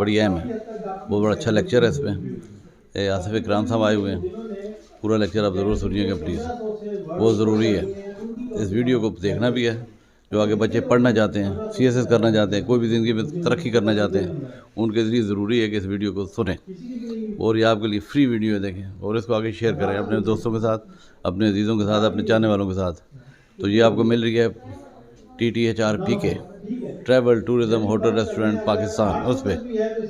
बड़ी अहम है। बहुत बड़ा अच्छा लेक्चर है इस पर। आसिफ अकराम साहब आए हुए हैं। पूरा लेक्चर आप ज़रूर सुनिएगा प्लीज़, बहुत ज़रूरी है। इस वीडियो को देखना भी है। जो आगे बच्चे पढ़ना चाहते हैं, CSS करना चाहते हैं, कोई भी ज़िंदगी में तरक्की करना चाहते हैं, उनके लिए ज़रूरी है कि इस वीडियो को सुनें। और ये आपके लिए फ्री वीडियो है, देखें और इसको आगे शेयर करें अपने दोस्तों के साथ, अपने अजीज़ों के साथ, अपने चाहने वालों के साथ। तो ये आपको मिल रही है tthrpk, travel tourism hotel restaurant Pakistan, उस पर।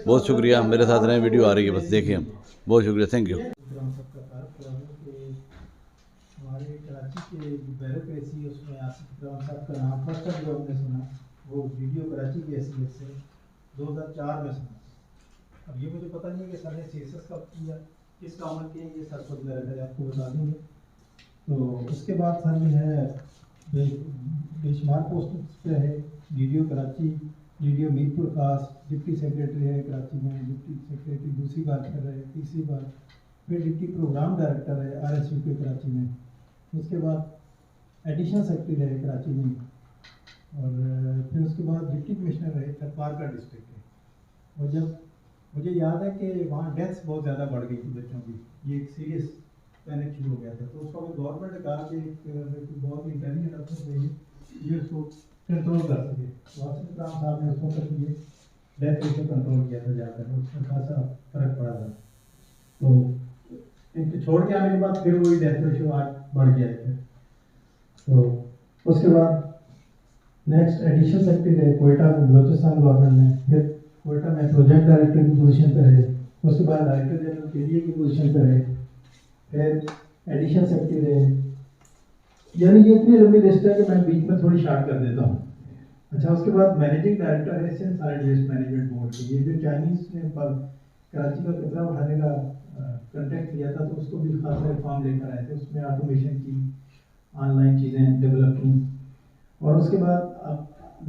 बहुत शुक्रिया, मेरे साथ नई वीडियो आ रही है, बस देखिए हम। बहुत शुक्रिया, थैंक यू। हमारे कराची के ब्यूरोक्रेसी उसमें आसिफ अकराम साहब का नाम फर्स्ट टाइम जो हमने सुना वो वीडियो कराची की हैसियत से 2004 में सुना। अब ये मुझे पता नहीं है कि सर ने CSS कब किया, किस काम में किया, ये सर खुद मेरे आपको बता देंगे। तो उसके बाद सर जो है बेशुमार पोस्ट पे है, वीडियो कराची, वीडियो मीरपुर खास, डिप्टी सेक्रेटरी है कराची में, डिप्टी सेक्रेटरी दूसरी बार कर रहे हैं, तीसरी बार, फिर डिप्टी प्रोग्राम डायरेक्टर है RSU के कराची में, उसके बाद एडिशनल सेक्रेटरी रहे कराची में, और फिर उसके बाद डिप्टी कमिश्नर रहे tthrpk डिस्ट्रिक्ट के। और जब मुझे याद है कि वहाँ डेथ्स बहुत ज़्यादा बढ़ गई थी बच्चों की, ये एक सीरियस पैनिक शुरू हो गया था। तो उसको गवर्नमेंट ने कहा कि एक बहुत ही इंटेलिजेंट अफसर चाहिए ये उसको कंट्रोल कर सके। तो आसिफ अकराम साहब ने उसको तक ये डेथ रेट को कंट्रोल किया था जाकर, उसमें खासा फर्क पड़ा था। तो इनको छोड़ के आने के बाद फिर वही डेथ रेशियो आज बढ़ गया है। तो उसके बाद नेक्स्ट एडिशनल सेक्रेटरी रहे कोयटा में बलोचिस्तान गवर्नमेंट में, फिर कोयटा में प्रोजेक्ट डायरेक्टर की पोजीशन पर रहे, उसके बाद डायरेक्टर जनरल KDA की पोजीशन पर रहे, फिर एडिशनल सेक्रेटरी रहे। यानी ये इतनी लंबी लिस्ट है कि मैं बीच में थोड़ी शार्ट कर देता हूँ। अच्छा, उसके बाद मैनेजिंग डायरेक्टर है Sindh solid waste management board के। ये जो चाइनीज़ ने कराची का कचरा उठाने का कंटेक्ट लिया था, तो उसको भी खासा रिफॉर्म लेकर आए थे, उसमें ऑटोमेशन की, ऑनलाइन चीज़ें डेवलप की। और उसके बाद अब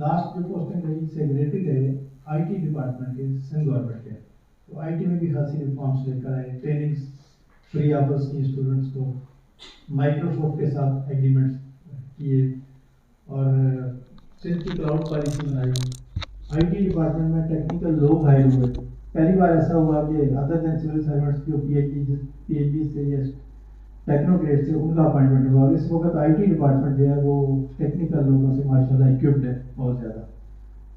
लास्ट जो पोस्टिंग रही सेक्रेटरी रहे IT डिपार्टमेंट के सिंध गवर्नमेंट के। तो IT में भी खासी रिफॉर्म्स लेकर आए, ट्रेनिंग्स फ्री ऑफर्स की स्टूडेंट्स को, माइक्रोसॉफ्ट के साथ एग्रीमेंट्स किए, और सिंध की क्लाउड पॉलिसी बनाई। IT डिपार्टमेंट में टेक्निकल लोग हायर हुए। पहली बार ऐसा हुआ कि अदर देन सिविल सर्वेंट्स जो PhD से या टेक्नोक्रेट से उनका अपॉइंटमेंट हुआ। इस वक्त IT डिपार्टमेंट जो है वो टेक्निकल लोगों से माशाल्लाह इक्विप्ड है बहुत ज़्यादा।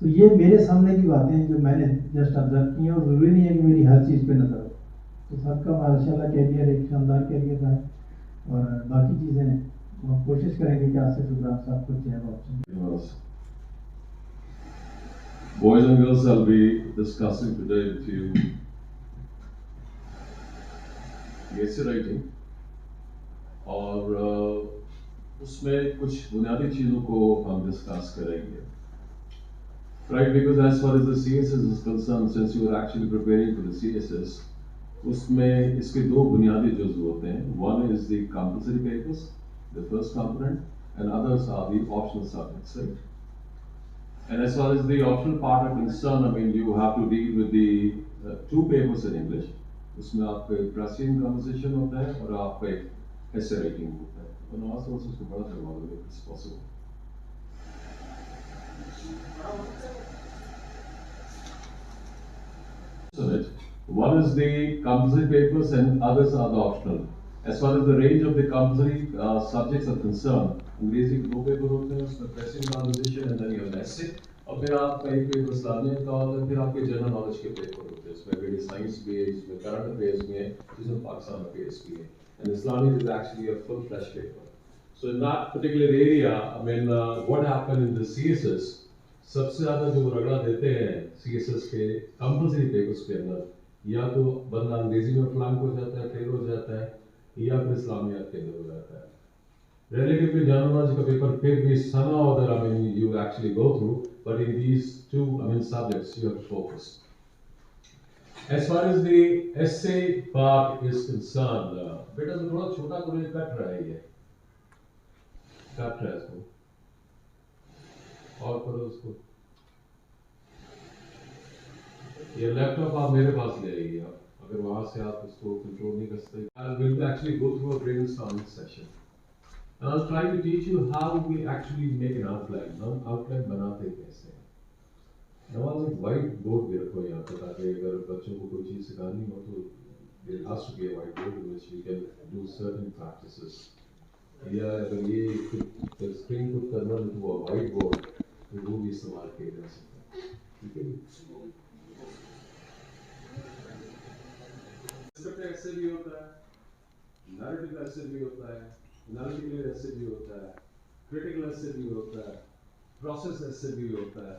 तो ये मेरे सामने की बातें जो मैंने जस्ट ऑब्जर्व की हैं, और ज़रूरी नहीं है कि मेरी हर चीज़ पे नजर हो। तो सबका माशाल्लाह कैरियर एक शानदार कैरियर रहा है, और बाकी चीज़ें हम कोशिश करेंगे कि आसिफ अकराम साहब को चेहरा। Boys and girls, I'll be discussing today with you essay writing, और उसमें कुछ बुनियादी चीज़ों को हम डिस्कस करेंगे। Right, because as far as the CSS is concerned, since you are actually preparing for the CSS, उसमें इसके दो बुनियादी जुज़ होते हैं. One is the compulsory papers, the first component, and others are the optional subjects, right? And as far as the optional part are concerned, I mean, you have to deal with the two papers in English. उसमें आपका एक Prussian conversation होता है और आपका एक essay writing होता है. तो नॉर्मल सोर्स उसको बड़ा करवा दो if it's possible. One is the compulsory papers and others are the optional. As far as the range of the compulsory subjects are concerned, अंग्रेजी के दो पेपर होते हैं, उसमें Prussian conversation and then you have essay. और फिर आपका एक पेपर इस्लामिक का होता है, फिर आपके जनरल नॉलेज के पेपर होते हैं, इसमें वेरी साइंस भी है, इसमें करंट अफेयर्स भी है, जिसमें पाकिस्तान अफेयर्स भी है. And Islamic is actually a full-fledged paper. So in that particular area, I mean, what happened in the CSS, सबसे ज़्यादा जो रगड़ा देते हैं CSS के कंपल्सरी पेपर्स के अंदर, या तो बंदा अंग्रेजी में फ्लैंक हो जाता है, फेल हो जाता है, या फिर इस्लामियात फेल हो जाता है. Relatively general knowledge का पेपर फिर भी somehow or other, I mean, you actually go through, but in these two, I mean, subjects, you have to focus. As far as the essay part is concerned, बेटा तो थोड़ा छोटा कोई cut रहा है ये, कट रहा है इसको, और करो उसको. ये लैपटॉप आप मेरे पास ले आइए, आप अगर वहाँ से आप उसको कंट्रोल नहीं कर सकते. I will actually go through a brainstorming session. And I'll try to teach you how we actually make an outline. Now, outline बनाते कैसे हैं. Awan, एक white board भी रखो यहाँ पे ताकि अगर बच्चों को कोई चीज़ सिखानी हो तो there has to be a white board in which we can do certain practices. या अगर ये screen को convert into a white board तो वो भी इस्तेमाल किया जा सकता है, ठीक है? Script ऐसे भी होता है, narrative ऐसे भी होता है, analytical ऐसे भी होता है, critical ऐसे भी होता है, process ऐसे भी होता है,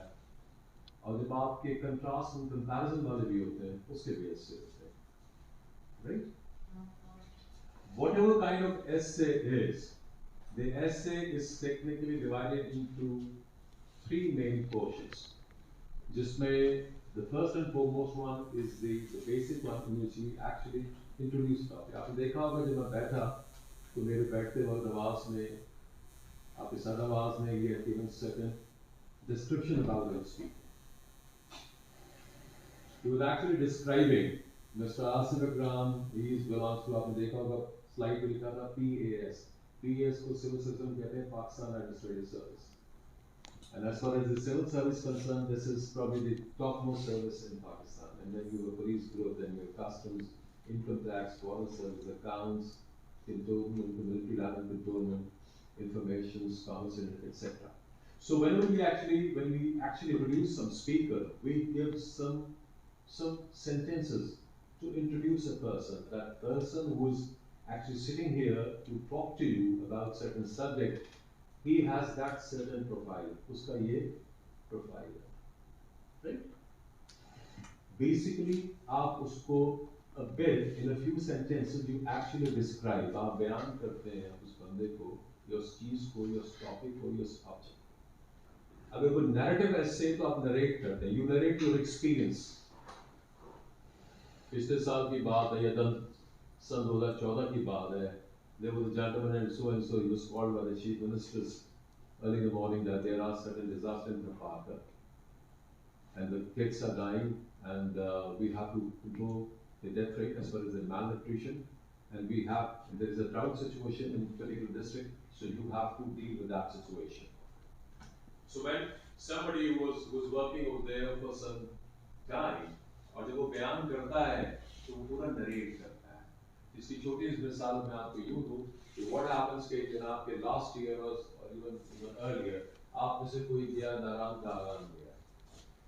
और जब आपके contrast and comparison वाले भी होते हैं, उसके भी ऐसे होते हैं, right? Whatever kind of essay is, the essay is technically divided into three main portions. जिसमें the first and foremost one is the basic one in which we actually introduce topic. आपने देखा होगा जब मैं बैठा तो मेरे बैठते वक्त आवाज़ में आपके साथ आवाज़ में ये given certain description about what speaking. He was actually describing Mr. Asif Akram. He belongs to आपने देखा होगा slide पे लिखा था PAS. PAS को civil system कहते हैं Pakistan Administrative Service. And as far as the civil service concerned, this is probably the topmost service in Pakistan. And then you have police group, then you have customs, income tax, foreign service, accounts, cantonment, military land and cantonment, information, commerce, etc. So when we actually produce some speaker, we give some sentences to introduce a person. That person who is actually sitting here to talk to you about certain subject. He has that certain profile. उसका ये profile है, right? Basically, आप उसको a bit in a few sentences you actually describe. आप बयान करते हैं उस बंदे को, या उस चीज़ को, या उस topic को, या उस object. अगर कोई narrative essay तो आप narrate करते हैं. You narrate your experience. पिछले साल की बात है या सन 2014 की बात है. There was a gentleman and so, he was called by the chief ministers early in the morning that there are certain disasters in the park and the kids are dying and we have to control the death rate as far as the malnutrition, and there is a drought situation in a particular district, so you have to deal with that situation. So when somebody was working over there for some time, और जब वो बयान करता है तो वो पूरा narrate करता है. इसकी छोटी सी मिसाल मैं आपको यूँ दूँ कि what happens के जनाब के last year or even earlier आप में से कोई गया नारायण का आवान गया,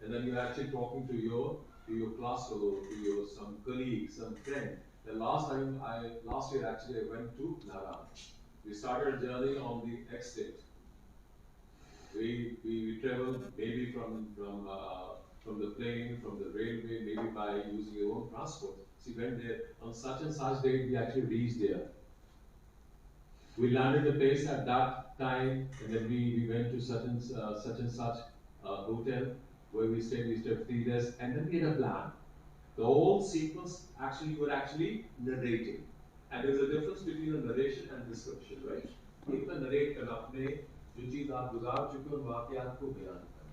and then you're actually talking to your class fellow, to your some colleague, some friend. The last year actually I went to Naran. We started a journey on the X date. We traveled maybe from the plane, from the railway, maybe by using your own transport. So we went there on such and such date. We actually reached there. We landed the place at that time, and then we went to such and such hotel where we stayed. We stayed 3 days, and then we had a plan. The whole sequence actually you were actually narrating, and there's a difference between a narration and description, right? एक तो narrate करना अपने जो चीज़ आप गुजार चुके हो वाक़यात को बयान करना.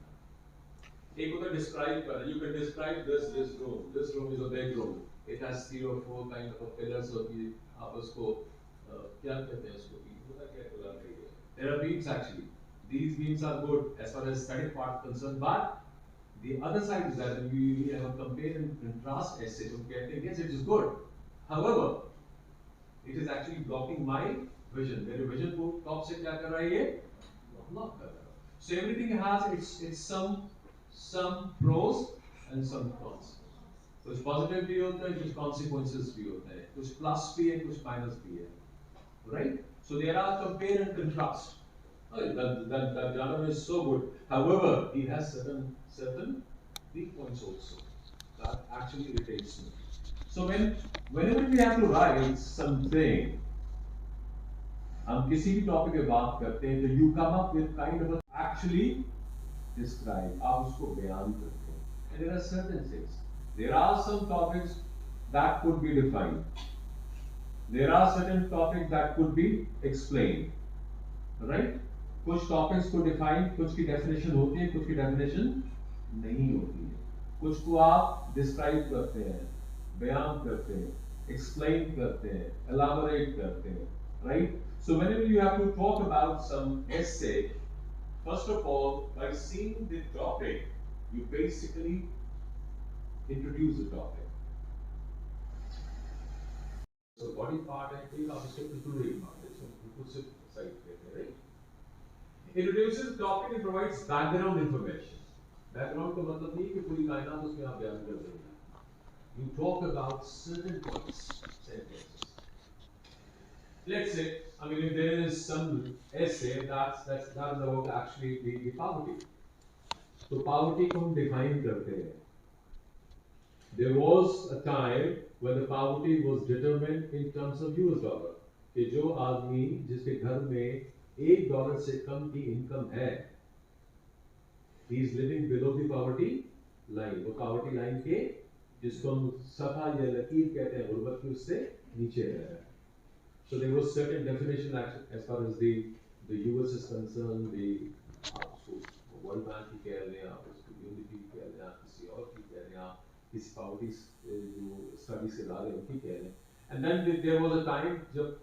एक होता है describe करना. You can describe this room. This room is a big room. It has 3 or 4 kind of pillars. So कि आप उसको क्या कहते हैं उसको beam होता क्या कहलाता है? There are beams actually. These beams are good as far as static part concerned, but the other side is that we have a compare and contrast essay. So yes, it is good. However, it is actually blocking my vision. मेरे vision को top से क्या कर रहा है ये? Block कर रहा है. So everything has its some pros and some cons. कुछ positive भी होता है, कुछ consequences भी होता है, कुछ plus भी है, कुछ minus भी है, right? So there are compare and contrast. Oh, that gentleman is so good. However, he has certain weak points also that actually irritates me. So whenever we have to write something, हम किसी भी topic पे बात करते हैं तो you come up with kind of a actually describe. आप उसको बयान करते हैं. And there are certain things. There are some topics that could be defined. There are certain topics that could be explained. Right? कुछ topics को define, कुछ की definition होती है, कुछ की डेफिनेशन नहीं होती है. कुछ को आप डिस्क्राइब करते हैं, बयान करते हैं, एक्सप्लेन करते हैं, एलाबोरेट करते हैं, right? So whenever you have to talk about some essay, first of all, by seeing the topic, you basically introduce the topic. So body part है फिर आप इसको include part है, so inclusive side कहते हैं, right? Introduces the topic and provides background information. Background का मतलब नहीं कि पूरी कायनात उसमें आप बयान कर देंगे. You talk about certain points, sentences. Let's say, I mean, if there is some essay that's about actually the poverty. So poverty को हम define करते हैं. There was a time when the poverty was determined in terms of US dollar. कि जो आदमी जिसके घर में $1 से कम की इनकम है, he is living below the poverty line. वो poverty line के जिसको हम सफा या लकीर कहते हैं, गुर्बत की उससे नीचे रह रहा है. So there was certain definition as far as the US is concerned, the World Bank की कह रहे हैं, आप उसको UNDP की कह रहे हैं, किसी और की कह रहे हैं, किसी poverty जो studies के ला रहे हैं उनकी कह रहे हैं. And then there was a time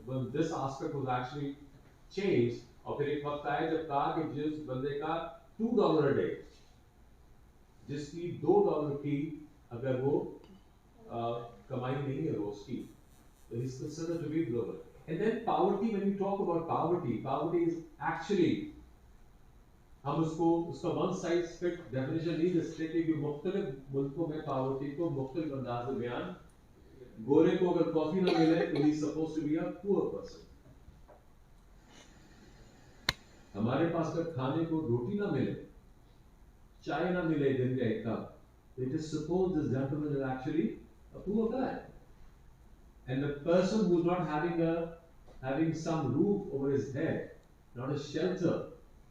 when this aspect was actually changed, और फिर एक वक्त आया जब कहा कि जिस बंदे का $2 a day, जिसकी $2 की अगर वो कमाई नहीं है रोज की, so he's considered to be global. And then poverty, when you talk about poverty is actually, हम उसका one size fit definition नहीं दे सकते क्योंकि मुख्तलिफ मुल्कों में poverty को मुख्तलिफ अंदाज में बयान. गोरे को अगर कॉफी ना मिले तो he is supposed to be a poor person. हमारे पास अगर खाने को रोटी ना मिले, चाय ना मिले दिन का एक cup, it is supposed this gentleman is actually a poor guy. And the person who is not having some roof over his head, not a shelter,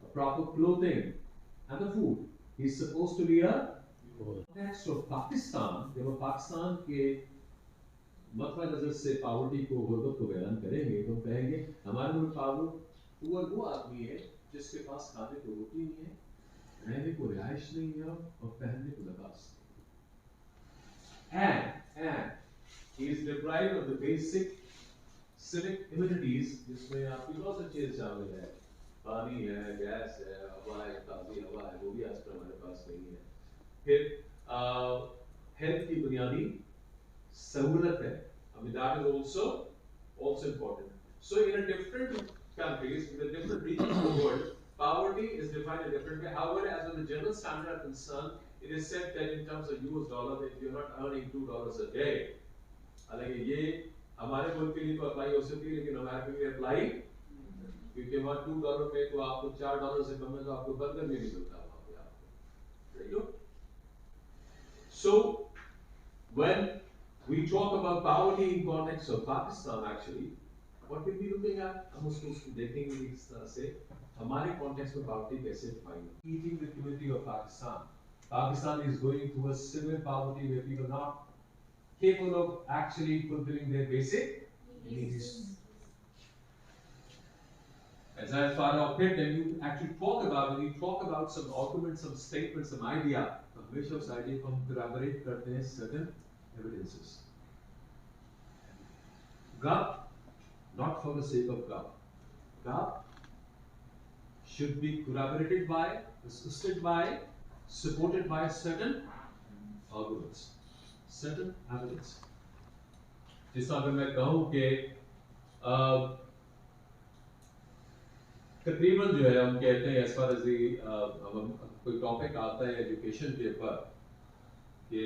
a proper clothing, and a food, he is supposed to be a context of Pakistan. जब हम पाकिस्तान के मतवा नजर से poverty को गुर्बत को बयान करेंगे तो हम कहेंगे हमारे मुल्क पुअर वो आदमी है जिसके पास खाने को रोटी नहीं है, रहने को रिहाइश नहीं है और पहनने को लिबास नहीं. And he is deprived of the basic civic amenities जिसमें आपकी बहुत सी चीजें शामिल है, पानी है, गैस है, हवा है, ताज़ी हवा है, वो भी आजकल हमारे पास नहीं है. फिर हेल्थ की बुनियादी सहूलत है. I mean that is also important. So in a different countries, in the different regions of the world, poverty is defined in a different way. However, as with the general standard are concerned, it is said that in terms of US dollar, that if you're not earning $2 a day, हालांकि ये हमारे मुल्क के लिए तो apply हो सकती है, लेकिन अमेरिका के लिए अप्लाई क्योंकि वहाँ $2 पे तो आपको $4 से कम में तो आपको बर्गर भी नहीं मिलता वहाँ पे आपको. So when we talk about poverty in context of Pakistan, actually, what we'll be looking at, हम उसको देखेंगे इस तरह से हमारे context में poverty कैसे define. Eating the community of Pakistan. Pakistan is going through a severe poverty where people are not capable of actually fulfilling their basic needs. As I far off it, then you actually talk about, when you talk about some arguments, some statements, some idea, हमेशा उस idea को हम corroborate करते हैं certain evidences. God, not for the sake of God. God should be corroborated by, assisted by, supported by certain arguments, certain evidence. जिस तरह अगर मैं कहूँ कि तकरीबन जो है हम कहते हैं as far as the कोई टॉपिक आता है एजुकेशन के ऊपर कि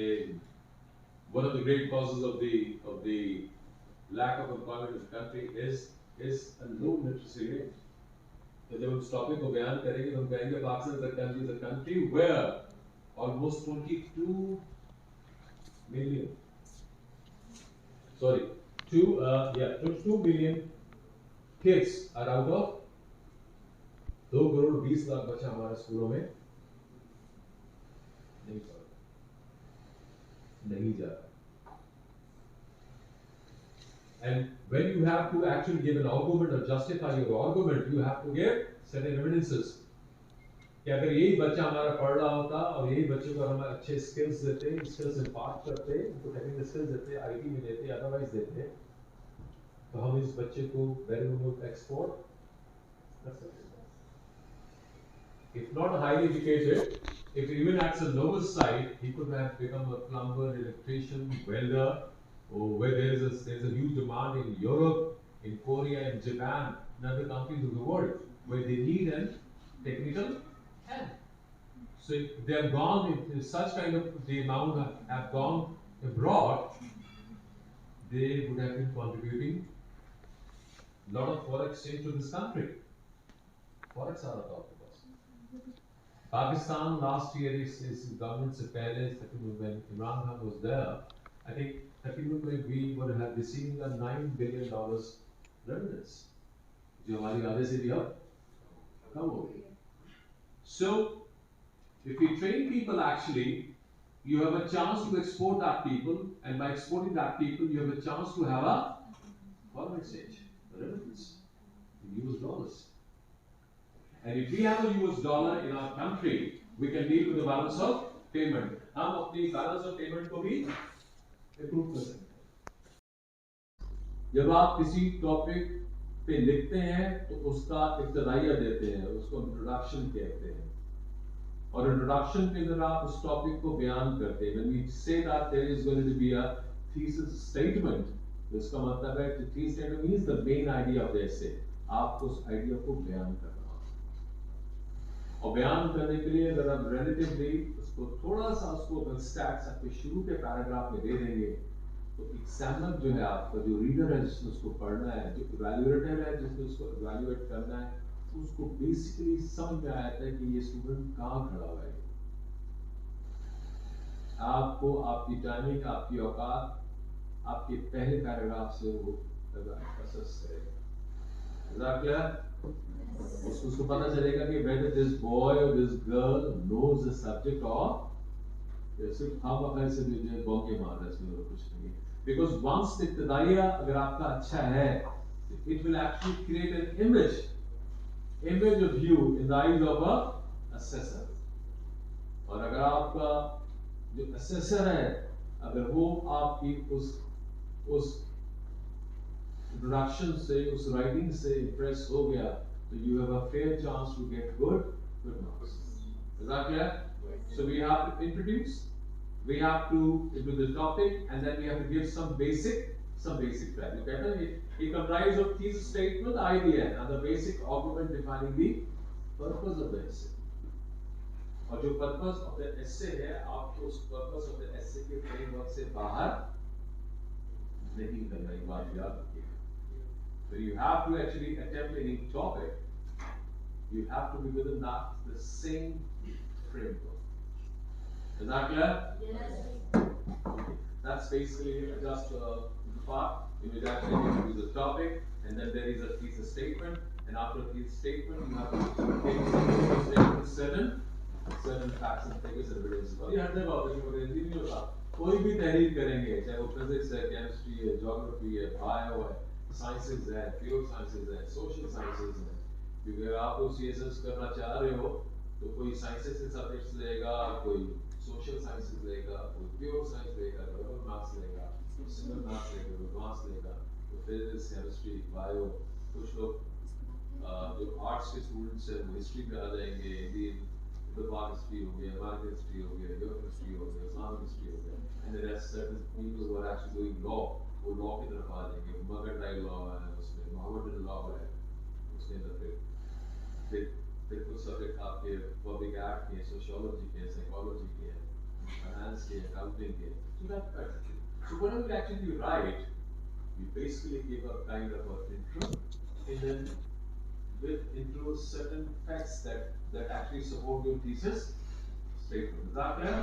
one of the great causes of the lack of employment in the country is a low literacy rate. तो जब उस टॉपिक को बयान करेंगे तो हम कहेंगे Pakistan is a country where almost 22 million, 22 million kids are out of 2 crore 20 lakh बच्चा हमारे स्कूलों में नहीं जा रहा. And when you have to actually give an argument or justify your argument, you have to give certain evidences. कि अगर यही बच्चा हमारा पढ़ रहा होता और यही बच्चों को हम अच्छे स्किल्स देते, स्किल्स इम्पार्ट करते, उनको टेक्निकल स्किल्स देते, आईटी में देते, अदरवाइज देते, तो हम इस बच्चे को वेरी गुड एक्सपोर्ट कर सकते हैं. if not highly educated, if even at the lower side, he could have become a plumber, electrician, welder, or where there's a huge demand in Europe, in Korea, in Japan, and other countries of the world, where they need a technical help. So if they have gone, if such kind of the amount have gone abroad, they would have been contributing a lot of forex exchange to this country. Forex are a top of us. Pakistan last year is government se pehle, when Imran Khan was there, I think we would have receiving a $9 billion revenues. जो हमारी आधे से भी अब कम हो गई. So if we train people, actually, you have a chance to export that people, and by exporting that people, you have a chance to have a foreign exchange, remittance, in US dollars. And if we have a US dollar in our country, we can deal with the balance of payment. हम अपनी balance of payment को भी improve कर सकते हैं. जब आप किसी टॉपिक पे लिखते हैं, तो उसका इब्तिदाइया देते हैं, उसको इंट्रोडक्शन कहते हैं. और इंट्रोडक्शन के अंदर आप उस टॉपिक को बयान करते हैं. When we say that there is going to be a thesis statement, इसका मतलब है कि thesis statement means the main idea of the essay. आपको उस आइडिया को बयान करना है. और बयान करने के लिए अगर आप relatively उसको थोड़ा सा उसको स्टैट्स आपके शुरू के पैराग्राफ में दे देंगे, तो एग्जामिनर जो है आपका, जो रीडर है जिसने उसको पढ़ना है, जो इवैल्यूएटर है जिसने उसको इवैल्यूएट करना है, उसको बेसिकली समझ में आया था कि ये स्टूडेंट कहाँ खड़ा हुआ है. आपको आपकी टाइमिंग, आपकी औकात, आपके पहले पैराग्राफ से वो असेस करेगा. उसको पता चलेगा कि whether this boy or this girl knows the subject or सिर्फ हम अपने से जो बॉम्बे मार रहे हैं, कुछ नहीं. Because once the इब्तिदाइया अगर आपका अच्छा है, it will actually create an image of you in the eyes of a assessor. और अगर आपका जो assessor है, अगर वो आपकी उस introduction से, उस writing से impress हो गया, तो you have a fair chance to get good marks. Is that clear? So we have to introduce, we have to do the topic, and then we have to give some basic value. It comprises of thesis statement, idea, and the basic argument defining the purpose of the essay. और जो purpose of the essay है, आपको उस purpose of the essay के framework से बाहर नहीं करना, एक बात याद रखिएगा. So you have to actually attempt any topic, you have to be within that the same framework. Is that clear? Yes. That's basically just the part in which actually you introduce the topic, and then there is a thesis statement, and after the thesis statement you have to take certain facts and figures and evidence. और ये हर जगह होता है, वो हिंदी नहीं होता. कोई भी तहरीर करेंगे, चाहे वो फिजिक्स है, केमिस्ट्री है, ज्योग्राफी है, बायो है, साइंसेज है, प्योर साइंसेज है, सोशल साइंसेज है. क्योंकि अगर आप लोग सीएसएस करना चाह रहे हो, तो कोई साइंसेज के सब्जेक्ट्स लेगा, कोई सोशल साइंसेज लेगा, कोई प्योर साइंस लेगा, कोई मैथ्स लेगा, कोई सिंपल मैथ्स लेगा, कोई एडवांस लेगा, कोई फिजिक्स, केमिस्ट्री, बायो. कुछ लोग जो आर्ट्स के स्टूडेंट्स हैं, वो हिस्ट्री पे आ जाएंगे, इंडियन हिस्ट्री हो गया, अमेरिकन हिस्ट्री हो गया, यूरोप हिस्ट्री हो गया, इस्लामिक हिस्ट्री हो गया. And there are certain people who are actually doing law, वो लॉ की तरफ आ जाएंगे. मगरडाई लॉ है उसमें, मोहम्मदन लॉ है उसके अंदर. फिर कुछ सब्जेक्ट आपके पब्लिक एक्ट के, सोशियोलॉजी के, साइकोलॉजी के, फाइनेंस के, अकाउंटिंग के. So whenever you actually write, you basically give a kind of an intro, and then include certain facts that actually support your thesis statement. Is that clear?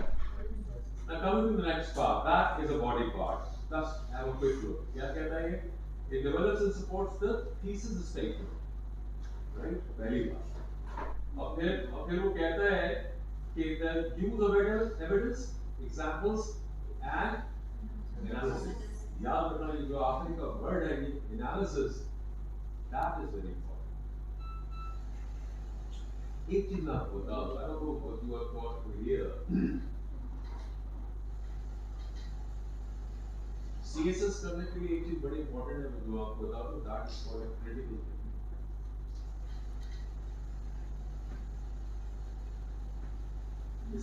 Now coming to the next part, that is a body part. Let's have a quick look. क्या कहता है ये? It develops and supports the thesis statement. Right? पहली बात. और फिर वो कहता है कि the use of evidence, examples and analysis. याद रखना, ये जो आखिरी का वर्ड है, ये analysis, that is very important. एक चीज मैं आपको बता दूं, I don't know what you are taught to hear. CSS करने के लिए एक चीज बड़ी important है, मैं जो आपको बता दूं, that is called a critical thinking.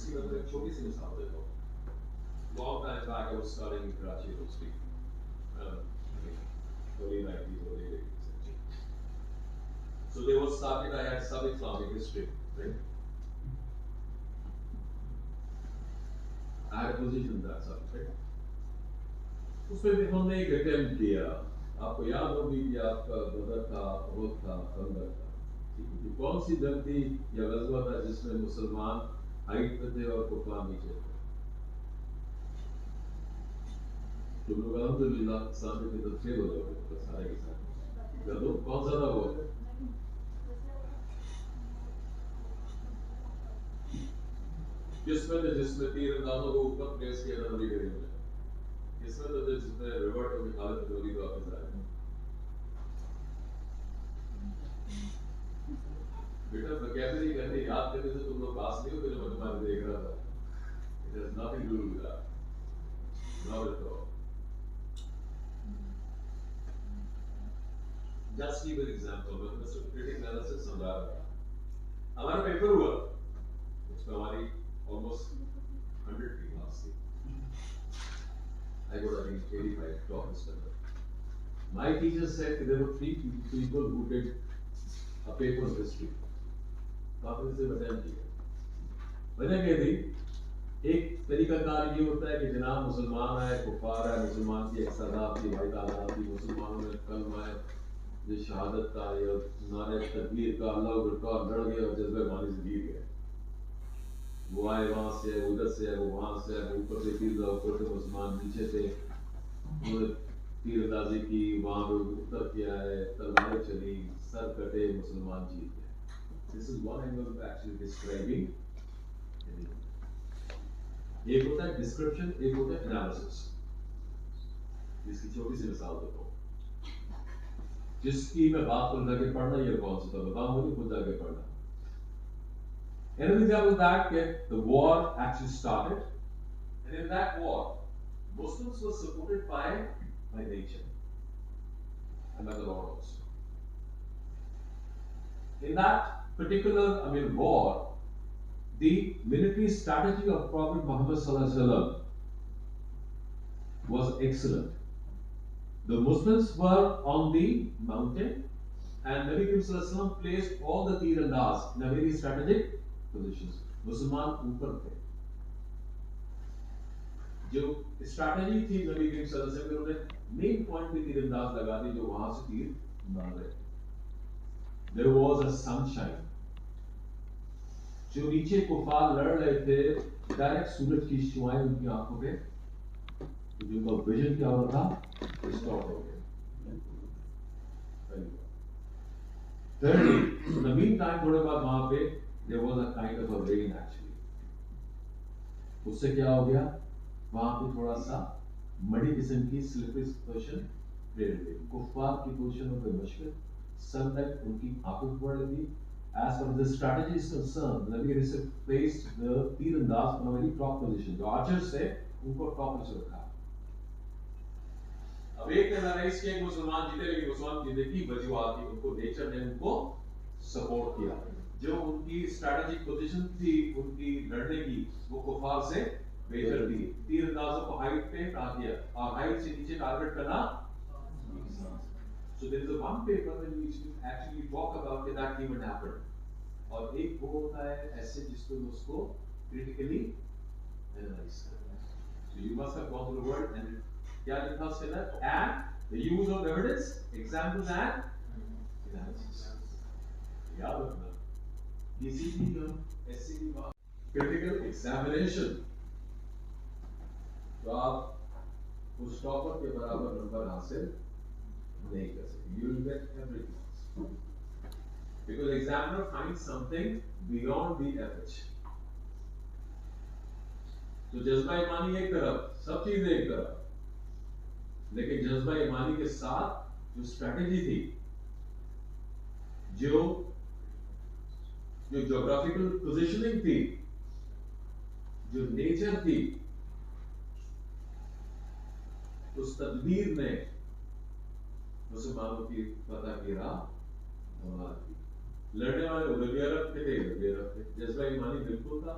इसकी मतलब एक छोटी सी मिसाल देता हूँ. Long time back, I was studying in Karachi University, early 90s or late 80s actually. So there was Sabil, I had some Islamic history, right? I had a position in that subject, right? उसमें भी हमने एक attempt किया. आपको याद होगी कि आपका बदर था, उहद था, खंदक था. ठीक, कौन सी जंग थी या गज़वा था जिसमें मुसलमान हाइट पे थे और कुफार नीचे थे? तुम लोग अल्हम्दुलिल्लाह सामने की तरफ फेल हो जाओगे सारे के सारे. गदो कौन सा था वो? जिसमें तीरंदाजों को ऊपर प्लेस किया था नबी करीम ने. इसमें तो जिसमें रिवर्ट होगी खालिद बिन वलीद वापस आए. बेटा वोकैबुलरी करके याद करने से तुम लोग पास नहीं हो. मैं तुम्हारे देख रहा था. It has nothing to do with that. Not at all. Just give an example. मैं बस क्रिटिक एनालिसिस समझा रहा था. हमारा पेपर हुआ उसमें हमारी almost 100 की मार्क्स थी. I got I think 85 top standard. My teacher said there were 3 people who did a paper on history. काफी से बताया किया. वजह क्या थी? एक तरीकाकार ये होता है कि जनाब मुसलमान है, कुफार है, मुसलमान की एक सदा थी, भाई ताला थी, मुसलमानों ने कलमा है, जो शहादत का या नारे तकबीर का अल्लाह अकबर का लड़ गए और जज्बे मानी से गिर गए. वो आए वहाँ से, उधर से, वो वहाँ से, वो ऊपर से तीर था, ऊपर से मुसलमान नीचे थे, उन्होंने तीरंदाजी की, वहाँ पे उत्तर किया है, तलवारें चली, सर कटे, मुसलमान जीत गए. This is one angle of actually describing. एक होता है डिस्क्रिप्शन, एक होता है एनालिसिस. इसकी छोटी सी मिसाल देता हूँ. जिसकी मैं बात कर जाके पढ़ना ये कौन सा था बताऊंगा नहीं, खुद जाके पढ़ना. And an example that the war actually started, and in that war, Muslims were supported by nature and by the Lord also. In that particular, war, the military strategy of Prophet Muhammad sallallahu alaihi wasallam was excellent. The Muslims were on the mountain, and Nabi Karim sallallahu alaihi wasallam placed all the tirandaz in a very strategic positions. मुसलमान ऊपर थे. जो strategy थी नबी करीम सल्लल्लाहु अलैहि वसल्लम ने main point पे तीरंदाज लगा दी जो वहां से तीर मार रहे थे. There was a sunshine. जो नीचे कुफार लड़ रहे थे, डायरेक्ट सूरज की शुआएं उनकी आंखों पे, तो जिनका विजन क्या हो रहा था, डिस्टॉर्ट हो गया. Thirdly, in the meantime, थोड़े बाद वहां पे there was a kind of a rain actually. उससे क्या हो गया? वहां पे थोड़ा सा मड़ी किस्म की स्लिपरी पोजीशन क्रिएट हुई. कुफार की पोजीशन पे मुश्किल, सनलाइट उनकी आंखों पर पड़ रही. As far as the strategy is concerned, the Nabi Yusuf placed the तीरंदाज on a very top position. जो आर्चर्स थे, उनको टॉप पे रखा. अब एक ने एनालाइज किया कि मुसलमान जीते, लेकिन मुसलमान जीते की वजूहात थी, उनको नेचर ने उनको सपोर्ट किया. जो उनकी स्ट्रैटेजिक पोजीशन थी उनकी लड़ने की, वो कुफार से बेहतर थी. तीरंदाजों को हाइट पे कहा किया और हाइट से नीचे टारगेट करना. So there is a one paper in which we actually talk about that even happened. और एक वो होता है ऐसे जिसको उसको critically analyze करना है. So you must have gone through the word and क्या लिखा उसके अंदर? And the use of evidence, examples and analysis. याद रखना. किसी भी हम ऐसे की बात critical examination. तो आप उस टॉपर के बराबर नंबर हासिल नहीं कर सकते. You will get everything because the examiner finds something beyond the average. तो जज्बा ईमानी एक तरफ, सब चीजें एक तरफ, लेकिन जज्बा ईमानी के साथ जो स्ट्रैटेजी थी, जो ज्योग्राफिकल पोजीशनिंग थी, जो नेचर थी, उस तदबीर ने मुसलमानों की फतह की राह बना दी. लड़ने वाले उधर भी अरब थे, इधर भी अरब थे. जज्बा ईमानी बिल्कुल था,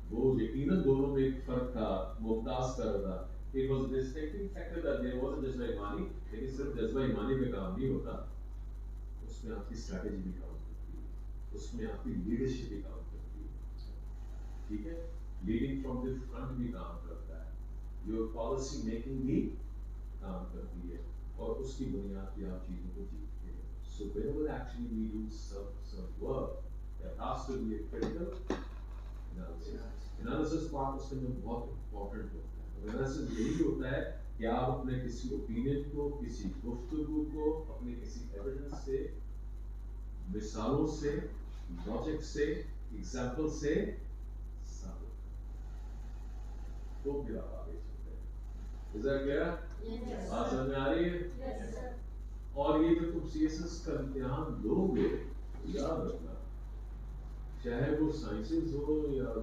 वो यकीनन दोनों में एक फर्क था, मुमताज कर रहा था। It was a distinctive factor that there was a जज्बा ईमानी, लेकिन सिर्फ जज्बा ईमानी पे काम नहीं होता, उसमें आपकी स्ट्रैटेजी भी काम करती है, उसमें आपकी लीडरशिप भी काम करती है, ठीक है, लीडिंग फ्रॉम द फ्रंट भी काम करता है, योर पॉलिसी मेकिंग भी काम करती है, और उसकी बुनियाद पे आप चीज़ों को जीतते हैं. So whenever actually we do some work, there has to be a critical analysis. Analysis part उसके अंदर बहुत important होता है. Analysis यही होता है कि आप अपने किसी ओपिनियन को, किसी गुफ्तगू को, अपने किसी एविडेंस से, मिसालों से, लॉजिक से, एग्जाम्पल से साबित करें, तो फिर आप आगे चलते हैं. Is that clear? Yes. बात समझ में आ रही है? Yes, sir. और ये जो तुम CSS का इम्तिहान दोगे, याद रखना, चाहे वो साइंसेज हो या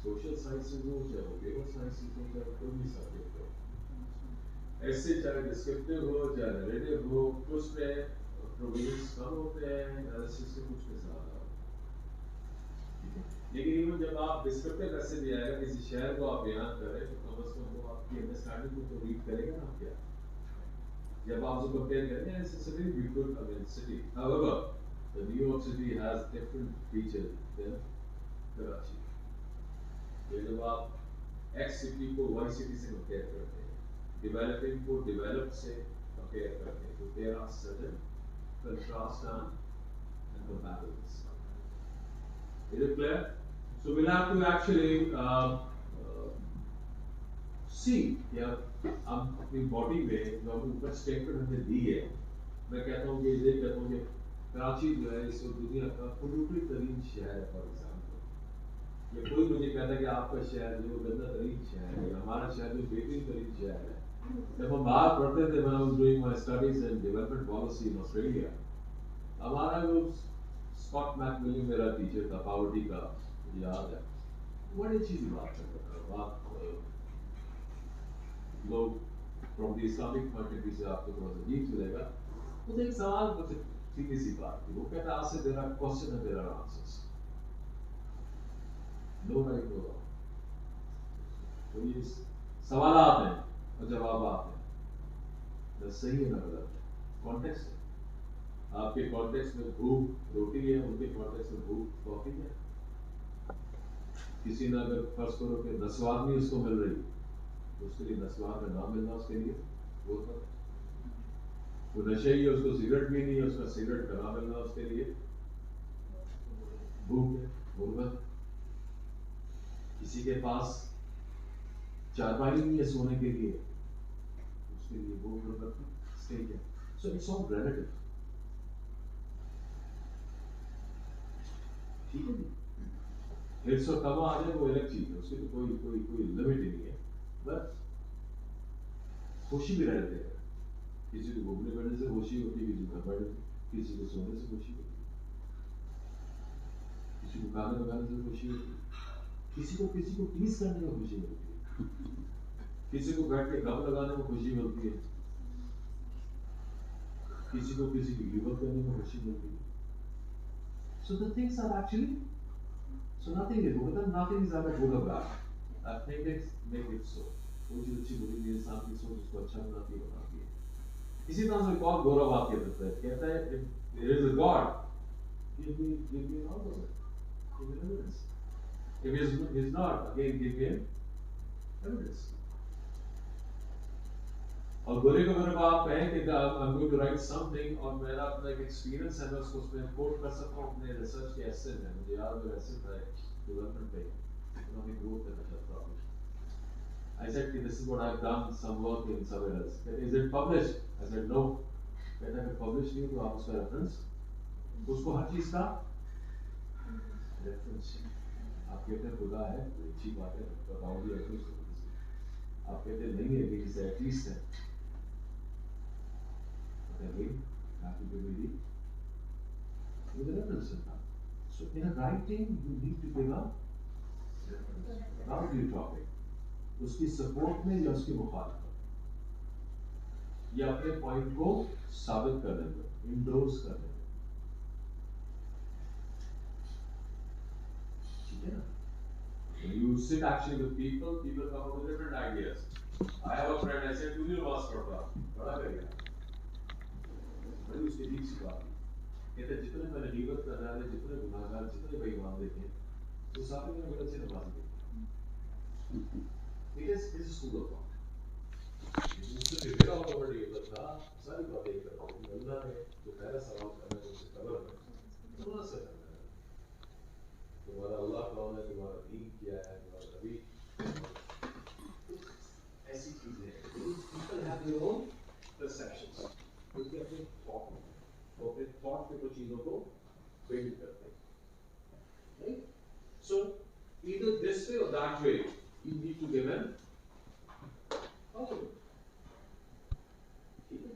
सोशल साइंसेज हो, चाहे वो पेपर साइंसेज हो, चाहे कोई भी सब्जेक्ट हो, ऐसे चाहे डिस्क्रिप्टिव हो, चाहे नैरेटिव हो, उसमें प्रोविजंस कम होते हैं, एनालिसिस से कुछ में ज़्यादा होते हैं. लेकिन इवन जब आप डिस्क्रिप्टिव ऐसे भी आएगा, किसी शहर को आप बयान करें, तो कम अज़ कम वो आपकी अंडरस्टैंडिंग को तो रीड करेगा ना क्या. जब आप उसको कंपेयर करेंगे, it's a very beautiful, I mean, city. However, the New York City has different features than Karachi. ये जब आप X city को Y city से compare करते हैं, developing को developed से compare करते हैं, तो there are certain contrast and comparisons. Is it clear? So we'll have to actually see कि हम अपनी बॉडी में जो हम ऊपर स्टेटमेंट हमने दी है, मैं कहता हूँ कि ये कहता हूँ कि कराची जो है इस दुनिया का पोल्यूटेड तरीन शहर है. फॉर एग्जाम्पल, ये कोई मुझे कहता है कि आपका शहर जो गंदा तरीन शहर है, हमारा शहर जो बेहतरीन तरीन शहर है. जब हम बाहर पढ़ते थे, when I was doing my studies in development policy in Australia, हमारा जो स्कॉट मैकमिलन मेरा टीचर था पॉवर्टी का, मुझे याद है, बड़ी अच्छी सी बात करता था. बात लोग from the Islamic point of view से आपको थोड़ा सा अजीब लगेगा, तो एक सवाल मुझसे सीधी सी बात थी. वो कहता आज से there are question and there are answers, no right no wrong. तो ये सवालात हैं और जवाबात हैं, न सही है न गलत है, कॉन्टेक्स्ट है. आपके कॉन्टेक्स्ट में भूख रोटी है, उनके कॉन्टेक्स्ट में भूख कॉफी है. किसी ने अगर फर्ज करो कि नस्वार नहीं उसको मिल रही, तो उसके लिए नस्वार का नाम मिलना उसके लिए वो था. वो नशे ही है, उसको सिगरेट भी नहीं है, उसका सिगरेट का नाम मिलना उसके लिए भूख है, गुर्बत. किसी के पास चारपाई नहीं है सोने के लिए, उसके लिए वो गुर्बत स्टेज है. So it's all relative. ठीक है जी. हिट्स और कमा आ जाए वो अलग चीज है, उसकी तो कोई लिमिट ही नहीं है. बस खुशी भी रहते हैं. किसी को घूमने फिरने से खुशी होती है, किसी को घर बैठे, किसी को सोने से खुशी होती है, किसी को खाने पकाने से खुशी होती है, किसी को टीज करने में खुशी मिलती है, किसी को बैठ के गप लगाने में खुशी मिलती है, किसी को किसी की गिबत करने में खुशी मिलती है. So the things are actually, so nothing is good, nothing is ever good or bad. I think it's make it so. वो चीज़ अच्छी बुरी नहीं, इंसान की सोच उसको अच्छा बनाती है. इसी तरह से बहुत गौरव बात कहता है if there is a God, give me an argument, give me evidence. If he is not, again give me evidence. और गोरे को मेरे को आप कहें कि I'm going to write something और मेरा अपना एक एक्सपीरियंस है, मैं उसको उसमें कोट कर सकता हूँ अपने रिसर्च के एसे में. मुझे याद मेरा एसे था डेवलपमेंट पे, इकोनॉमिक ग्रोथ एंड अच्छा problem. I said this is what I've done some work in somewhere else. Is it published? I said no. कहता है published नहीं तो आप उसका रेफरेंस, उसको हर चीज का रेफरेंस. आप कहते हैं खुदा है, अच्छी बात है, बताओगे रेफरेंस. आप कहते हैं नहीं है कि इसे एटलीस्ट है, again have to be ready with the reference. So in a writing you need to give a reference about your topic, उसकी सपोर्ट में या उसकी मुखालफत या अपने पॉइंट को साबित करने में, इंडोर्स करने में. ठीक है ना. When you sit actually with people, people come up with different ideas. I have a friend, I said, "Tu nahi namaz padhta, bada kar gaya." बड़ी उसकी अजीब सी बात है। कहते जितने मैंने ग़ीबत करना है, जितने गुनाहगार, जितने बेईमान देखे, तो साबिल ने बड़े अच्छे नमाज पढ़ी। It is a school of thought. मुझसे मेरा और बड़ी ग़ीबत था, सारी बातें कर रहा हूँ। अल्लाह ने जो पहला सवाल करना है उससे कबर में, तुम्हारा से करना है। तुम्हारा अल्लाह कौन है, तुम्हारा दीन क्या है, तुम्हारा नबी ऐसी चीजें हैं। People have their own perceptions. क्योंकि अपने thought पे कुछ चीजों को build करते हैं, right? So either this way or that way, you need to give an argument. ठीक है?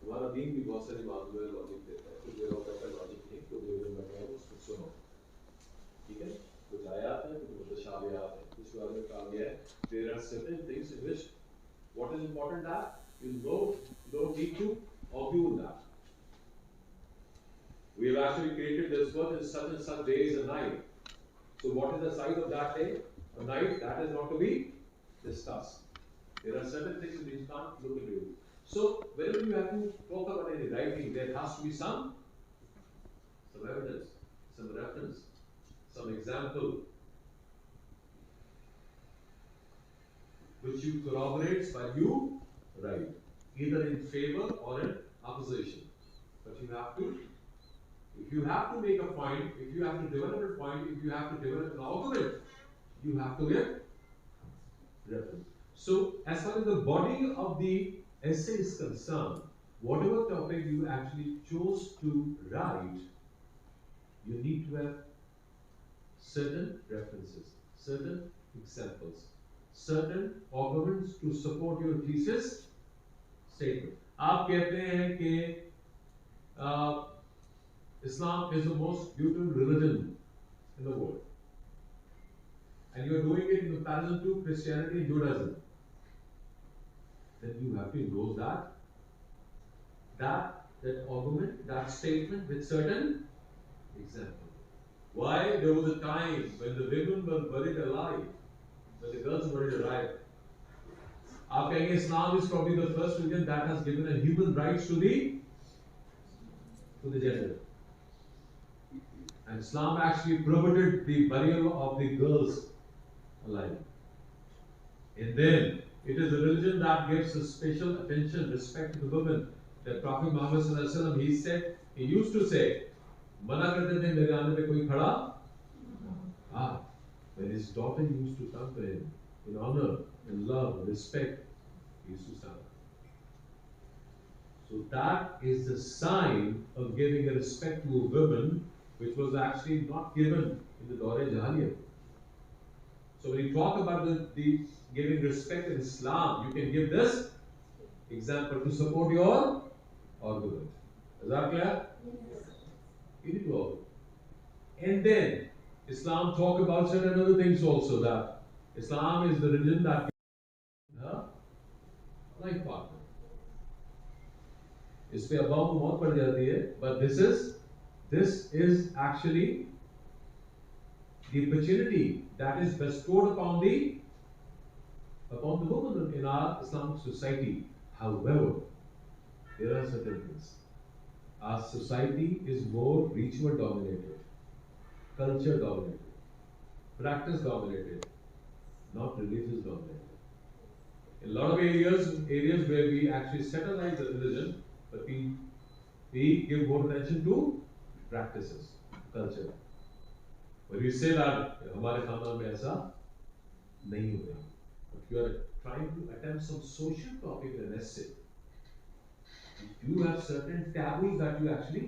हमारा दीन भी बहुत सारी बातों में लॉजिक देता है, कुछ जगहों पर लॉजिक नहीं, तो जो मैं कह रहा हूँ उसको सुनो, ठीक है? कुछ आयात है, कुछ मुतशाबिहात है, कुछ बारे में कहा गया है. There are certain things in which what is important that you don't need to argue on that. We have actually created this world in such and such days and night. So what is the size of that day or night? That is not to be discussed. There are certain things which you can't look into. So whenever you have to talk about any writing, there has to be some evidence, some reference, some example which you corroborate while you write, either in favor or in opposition. But you have to, if you have to make a point, if you have to develop a point, if you have to develop an argument, you have to give reference. So as far as the body of the essay is concerned, whatever topic you actually chose to write, you need to have certain references, certain examples, certain arguments to support your thesis statement. आप कहते हैं कि Islam is the most beautiful religion in the world, and you are doing it in comparison to Christianity and Judaism. Then you have to endorse that argument, that statement with certain example. Why? There was a time when the women were buried alive, when the girls were buried alive. आप कहेंगे Islam is probably the first religion that has given a human rights to the gender. And Islam actually prohibited the burial of the girls alive. And then it is a religion that gives a special attention, respect to the women. The Prophet Muhammad sallallahu alaihi wasallam, he used to say, "Mana karte the mere aane pe koi khada." When his daughter used to come to him in honor, in love, respect, he used to stand. So that is the sign of giving a respect to a woman, which was actually not given in the Dawr-e-Jahiliyyah. So when you talk about the giving respect in Islam, you can give this example to support your argument. Is that clear? Yes. You need to argue. And then Islam talk about certain other things also, that Islam is the religion that life partner. इस पे above बहुत पड़ जाती है, but this is actually the opportunity that is bestowed upon the woman in our Islamic society. However, there are certain things. Our society is more ritual dominated, culture dominated, practice dominated, not religious dominated. In a lot of areas where we actually secularize the religion, but we give more attention to practices, culture. When you say that हमारे खानदान में ऐसा नहीं हुआ, if you are trying to attempt some social topic in an essay, you have certain taboos that you actually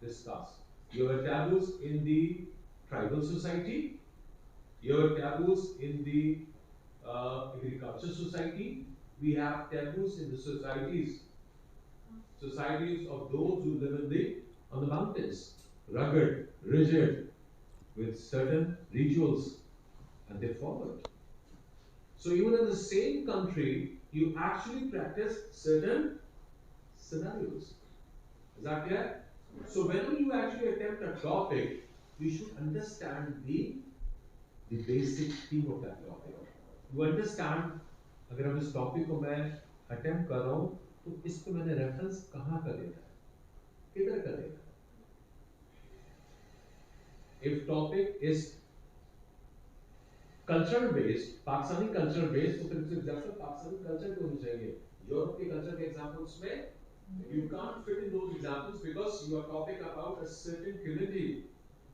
discuss. You have taboos in the tribal society, you have taboos in the agriculture society, we have taboos in the societies of those who live on the mountains, rugged, rigid, with certain rituals, and they follow it. So even in the same country, you actually practice certain scenarios. Is that clear? So whenever you actually attempt a topic, you should understand the the basic theme of that topic. You understand, अगर अब इस topic को मैं attempt कर रहा हूँ तो इस पे मैंने रेफरेंस कहाँ का देना है, किधर का देना है. If topic is cultural based, Pakistani cultural based, तो फिर एग्जांपल पाकिस्तानी culture के होने चाहिए. यूरोप के culture के examples में you can't fit in those examples because you are talking about a certain community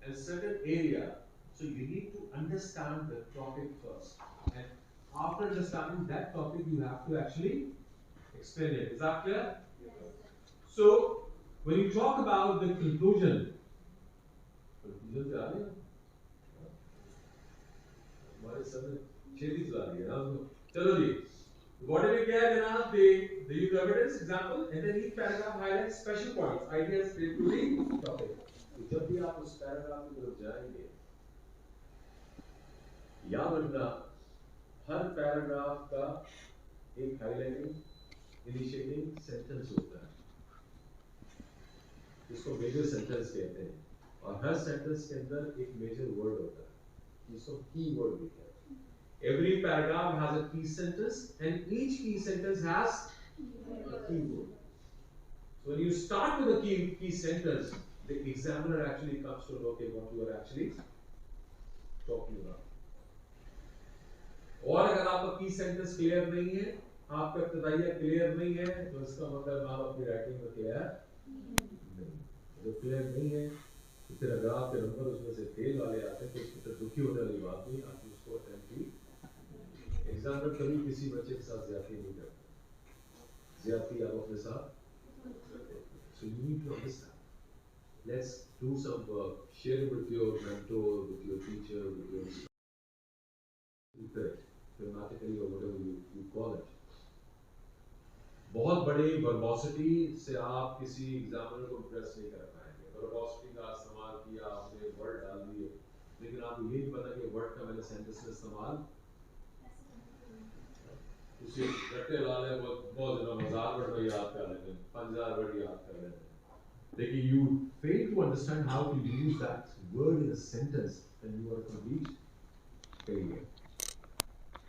and certain area. So you need to understand the topic first, and after understanding that topic, you have to actually explain it. Is that clear? Yes. So when you talk about the conclusion जा रही है हमारे सब छेदी जा रही है ना. चलो जी, what did we get जनाब? The use evidence example, and then each paragraph highlights special points, ideas related to the topic. तो जब भी आप उस पैराग्राफ की तरफ जाएंगे, याद रखना हर पैराग्राफ का एक हाईलाइटिंग इनिशिएटिंग सेंटेंस होता है, जिसको मेजर सेंटेंस कहते हैं, और हर सेंटेंस के अंदर एक मेजर वर्ड होता है, जिसको की वर्ड भी कहते हैं. Every paragraph has a key sentence, and each key sentence has a key word. So when you start with a key sentence, the examiner actually comes to know okay, what you are actually talking about. और अगर आपका की sentence clear नहीं है, आपका इब्तिदाइया clear नहीं है, तो इसका मतलब आप अपनी राइटिंग में क्लियर नहीं. जो क्लियर नहीं है, तो फिर अगर आपके नंबर उसमें से फेल वाले आते हैं तो उसकी तो दुखी होने वाली बात नहीं. आप उसको अटेम्प्ट की एग्जामिनर कभी किसी बच्चे के साथ ज्यादती नहीं करता. ज्यादती आप अपने साथ. So you need to understand. Let's do some work. Share it with your mentor, with your teacher, with your grammatically or whatever you call it. बहुत बड़े वर्बोसिटी से आप किसी एग्जामिनर को इम्प्रेस नहीं कर पाएंगे. वर्बोसिटी का इस्तेमाल किया, आपने वर्ड डाल दिए, लेकिन आपको ये नहीं पता कि वर्ड का मैंने सेंटेंस में इस्तेमाल उसे रट्टे वाले बहुत ज़्यादा मज़ाक वर्ड याद कर लेते हैं, 5000 वर्ड याद कर लेते हैं, लेकिन you fail to understand how to use that word in a sentence, then you are a complete failure.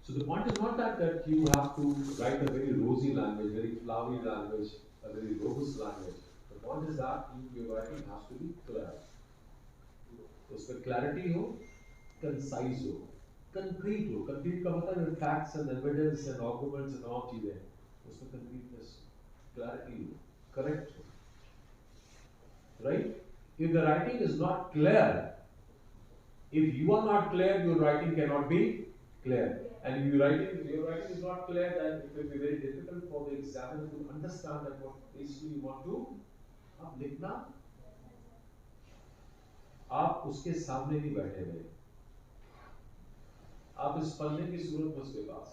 So the point is not that you have to write a very rosy language, very flowery language, a very robust language. The point is that your writing has to be clear. उसमें clarity हो, concise हो, concrete हो. Concrete का मतलब है facts and evidence and arguments and all चीजें. उसमें concreteness, clarity हो, correct हो. Right? If the writing is not clear, if you are not clear, your writing cannot be clear. And if your writing is not clear, then it will be very difficult for the examiner to understand that what basically you want to लिखना. आप उसके सामने नहीं बैठे हुए, आप इस पन्ने की सूरत में उसके पास,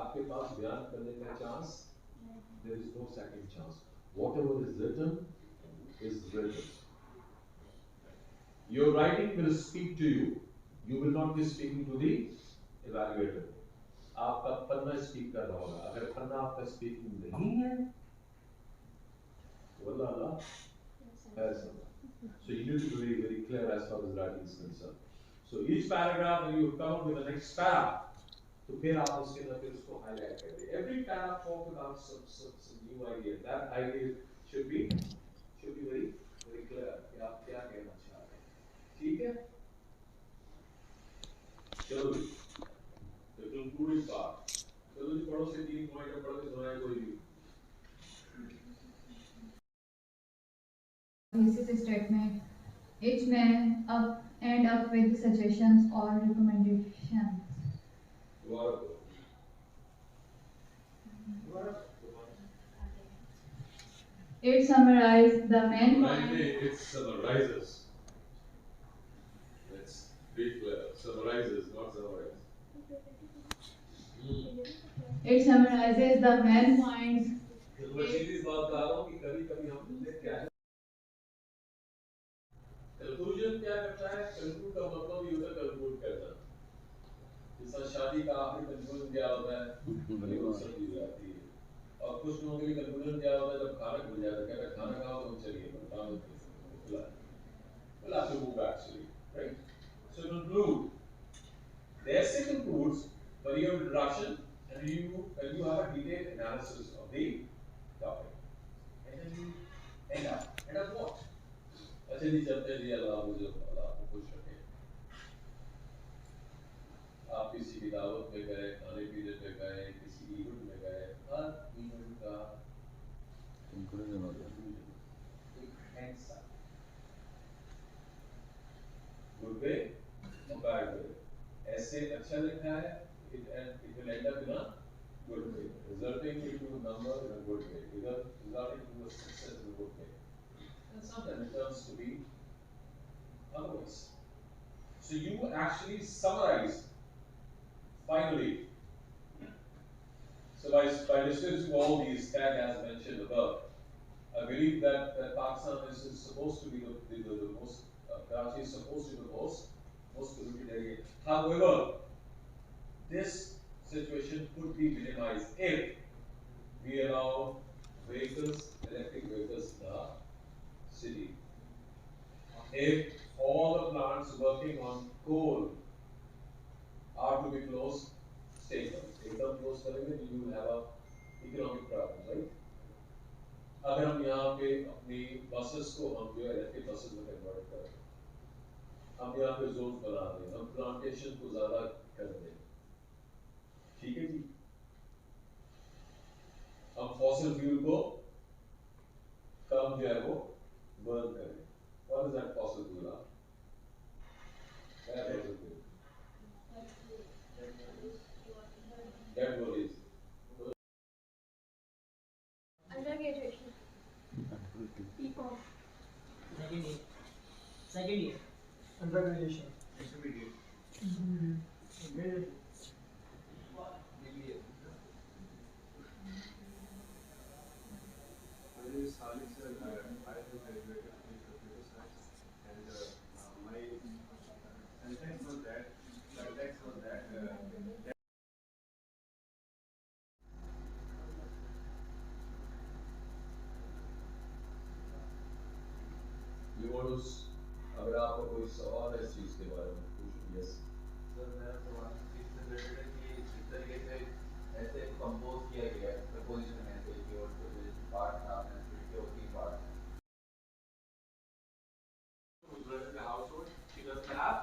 आपके पास बयान करने का chance, there is no second chance. Whatever is written is written. Your writing will speak to you. You will not be speaking to the evaluator. आपका पन्ना स्पीक कर रहा होगा. अगर पन्ना आपका स्पीकिंग नहीं है, तो अल्लाह ऐसा. So you need to be very, very clear as far as writing is concerned. So each paragraph, when you come up with the next paragraph, तो फिर आप उसके अंदर फिर उसको highlight करेंगे. Every paragraph talks about some new idea. That idea should be very, very clear. कि आप क्या कहना चाहते हैं. ठीक है? चलो जी, the concluding part. चलो जी, पढ़ो से 3 पॉइंट पढ़ के सुनाए कोई भी. This is a statement. Each may end up with suggestions or recommendations. It summarizes the main points. It summarizes. Let's be clear. Summarizes, not summarizes. It summarizes the main points. मैं सीधी बात कर रहा हूँ कि कभी-कभी हम क्या है? Conclusion क्या करता है? Conclude का मतलब ये होता है conclude करना. जैसा शादी का आखिरी conclusion क्या होता है? बिल्कुल सही जाती है. और कुछ लोगों के लिए conclusion क्या होता है जब खाना खुल जाता है? कहते हैं खाना खाओ तो चलिए, बताओ. We'll have to move actually, right? conclude. The essay concludes by your introduction and you have a detailed analysis of the topic. And then you end up what? अच्छा जी चलते जी अल्लाह मुझे अल्लाह आपको खुश रखे। आप किसी की दावत में गए, खाने पीने पे गए, किसी इवेंट में गए, हर इवेंट का कंक्लूजन हो गया। Good way or bad way? ऐसे अच्छा लिखा है, it will end up in a good way, resulting into a number in a good way, resulting into a success in a good way. And sometimes it turns to be otherwise. So you actually summarize finally. So by listening to all these tag as mentioned above, I believe that Pakistan is supposed to be the most, Karachi is supposed to be the most polluted area. However, this situation could be minimized if we allow electric vehicles in the city. If all the plants working on coal are to be closed, state them close करेंगे, you will have a economic problem, right? अगर हम यहाँ पे अपनी buses को हम जो है electric buses में convert करें, हम यहाँ पे zones बना दें, हम plantation को ज़्यादा कर दें, ठीक है जी? हम fossil fuel को कम जो है वो burn करें. What is that fossil fuel? That fossil fuel. Dead bodies. Under graduation. P.Com. Second year. Under graduation. Intermediate. My name is Sabil, sir. I have graduated in computer science, and my sentence was that You want to, अगर आपको कोई सवाल है इस चीज़ के बारे में पूछो, yes. सर मेरा सवाल इस रिलेटेड है कि जिस तरीके से ऐसे कंपोज किया गया है प्रपोजिशन में ऐसे कि और पार्ट आपने स्प्लिट किया और 3 पार्ट हैं. Who's running the household? She doesn't have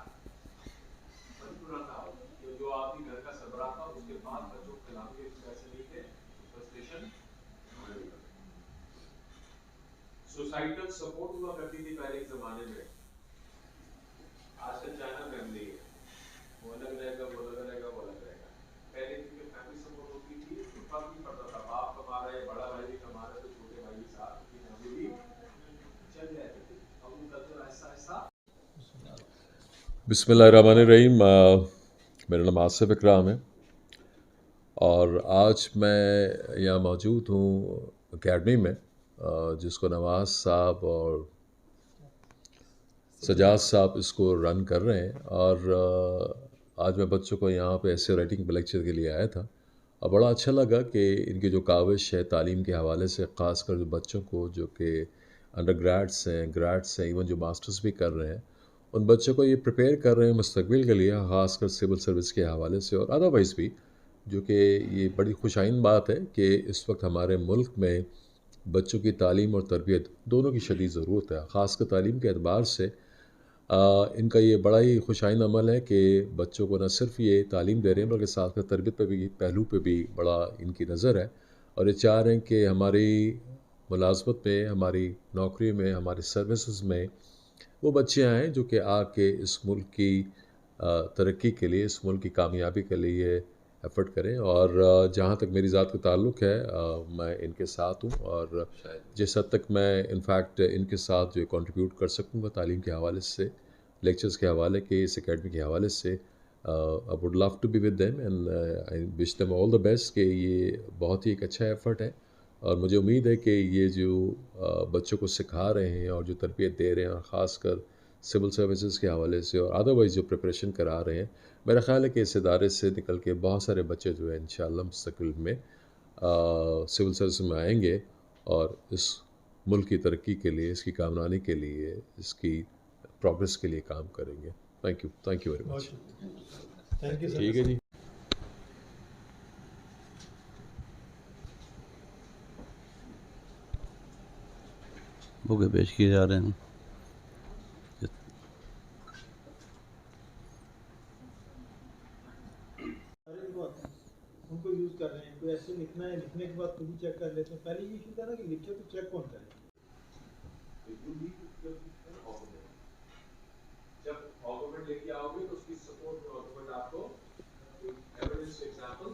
money to run the house. जो आपकी घर का सरबराह था उसके बाद बच्चों के खिलाफ के पैसे नहीं थे, फ्रस्ट्रेशन. सोसाइटल सपोर्ट हुआ करती थी पहले के जमाने में. आजकल चाइना फैमिली है, वो अलग रहेगा, वो अलग रहेगा, वो अलग रहेगा. पहले की फैमिली सपोर्ट होती थी, तो फर्क नहीं पड़ता था, बाप कमा रहा है, बड़ा भाई भी कमा रहा है, तो छोटे भाई भी साथ की फैमिली भी चल जाती थी. अब वो कल्चर ऐसा बिस्मिल्लाहिर्रहमानिर्रहीम. मेरा नाम आसिफ अकराम है और आज मैं यहाँ मौजूद हूँ अकेडमी में, जिसको नवाज साहब और सजाद साहब इसको रन कर रहे हैं. और आज मैं बच्चों को यहाँ पे ऐसे राइटिंग पे लेक्चर के लिए आया था और बड़ा अच्छा लगा कि इनकी जो काविश है तालीम के हवाले से, ख़ासकर जो बच्चों को जो कि अंडर ग्रेड्स हैं, ग्रेड्स हैं, इवन जो मास्टर्स भी कर रहे हैं, उन बच्चों को ये प्रिपेयर कर रहे हैं मुस्तकबिल के लिए, ख़ासकर सिविल सर्विस के हवाले से और अदरवाइज़ भी, जो कि ये बड़ी खुशाइन बात है कि इस वक्त हमारे मुल्क में बच्चों की तालीम और तरबियत दोनों की शदीद ज़रूरत है. ख़ासकर तालीम के एतबार से इनका ये बड़ा ही खुशाइन अमल है कि बच्चों को न सिर्फ ये तालीम दे रहे हैं बल्कि साथ में तरबियत पे भी, पहलू पे भी बड़ा इनकी नज़र है. और ये चाह रहे हैं कि हमारी मुलाजमत में, हमारी नौकरी में, हमारी सर्विसेज में वो बच्चे आएँ जो कि आके इस मुल्क की तरक्की के लिए, इस मुल्क की कामयाबी के लिए एफ़र्ट करें. और जहाँ तक मेरी ज़ात का ताल्लुक़ है, मैं इनके साथ हूँ और जिस हद तक मैं इनफैक्ट इनके साथ जो कंट्रीब्यूट कर सकूँगा तालीम के हवाले से, लेक्चर्स के हवाले के, इस एकेडमी के हवाले से, I would love to be with them and I wish them all the best. कि ये बहुत ही एक अच्छा एफ़र्ट है और मुझे उम्मीद है कि ये जो बच्चों को सिखा रहे हैं और जो तरबियत दे रहे हैं, और ख़ासकर सिविल सर्विसेज के हवाले से और अदरवाइज़ जो प्रिपरेशन करा रहे हैं, मेरा ख़्याल है कि इस इदारे से निकल के बहुत सारे बच्चे जो है इंशाअल्लाह मुस्तक़बिल में सिविल सर्विस में आएंगे और इस मुल्क की तरक्की के लिए, इसकी कामयाबी के लिए, इसकी प्रोग्रेस के लिए काम करेंगे. Thank you very much. Thank you sir. ठीक है जी। बुके पेश किए जा रहे हैं। उनको यूज कर रहे हैं, कोई ऐसे लिखना है, लिखने के बाद खुद ही चेक कर लेते हैं। पहले ये इशू था ना कि लिखे तो चेक कौन करे। जब डॉक्यूमेंट लेके आओगे तो उसकी सपोर्ट डॉक्यूमेंट आपको evidence example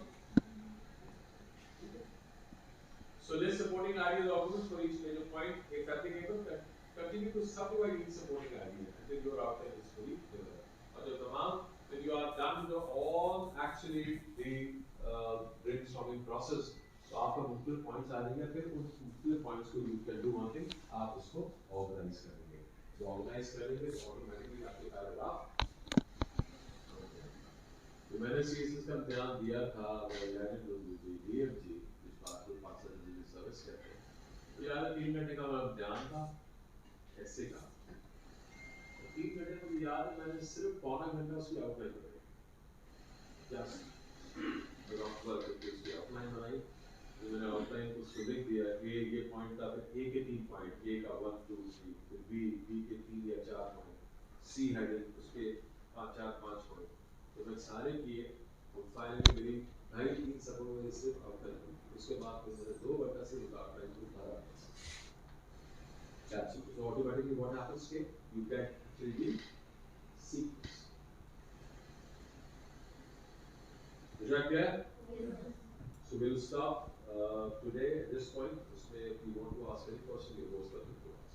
so list supporting ideal documents for each major point if applicable continue to subdivide each supporting idea until your outline is fully developed और जब तमाम when you are done with all actually the brainstorming process तो आपका मुख्तलिफ points आ जाएंगे फिर उन मुख्तलिफ पॉइंट्स को you can do one thing आप उसको ऑर्गेनाइज करेंगे तो ऑर्गेनाइज करेंगे तो ऑटोमेटिकली आपके पैराग्राफ तो मैंने सीएसएस का ध्यान दिया था डीएमजी जिस बात को पाकिस्तान डिजिटल सर्विस कहते हैं तो यार 3 घंटे का मेरा ध्यान था ऐसे का 3 घंटे को याद मैंने सिर्फ पौना घंटा उसकी आउटलाइन बनाई जस्ट रफ वर्क करके उसकी आउटलाइन बनाई तो मैंने आउटलाइन को उसको लिख दिया ये पॉइंट था फिर ए के 3 पॉइंट ए का 1 2 3 फिर बी के 3 या 4 पॉइंट सी हेडिंग उसके 4 5 पॉइंट तो मैं सारे किए और फाइनली मेरी 2.5-3 सफरों में सिर्फ आउटलाइन हुई उसके बाद फिर मैंने 2 घंटा से आउटलाइन को भरा that's it. So automatically what happens here you get actually sequence is that clear? Yes. So we'll stop today at this point if you want to ask any question you're most welcome to ask.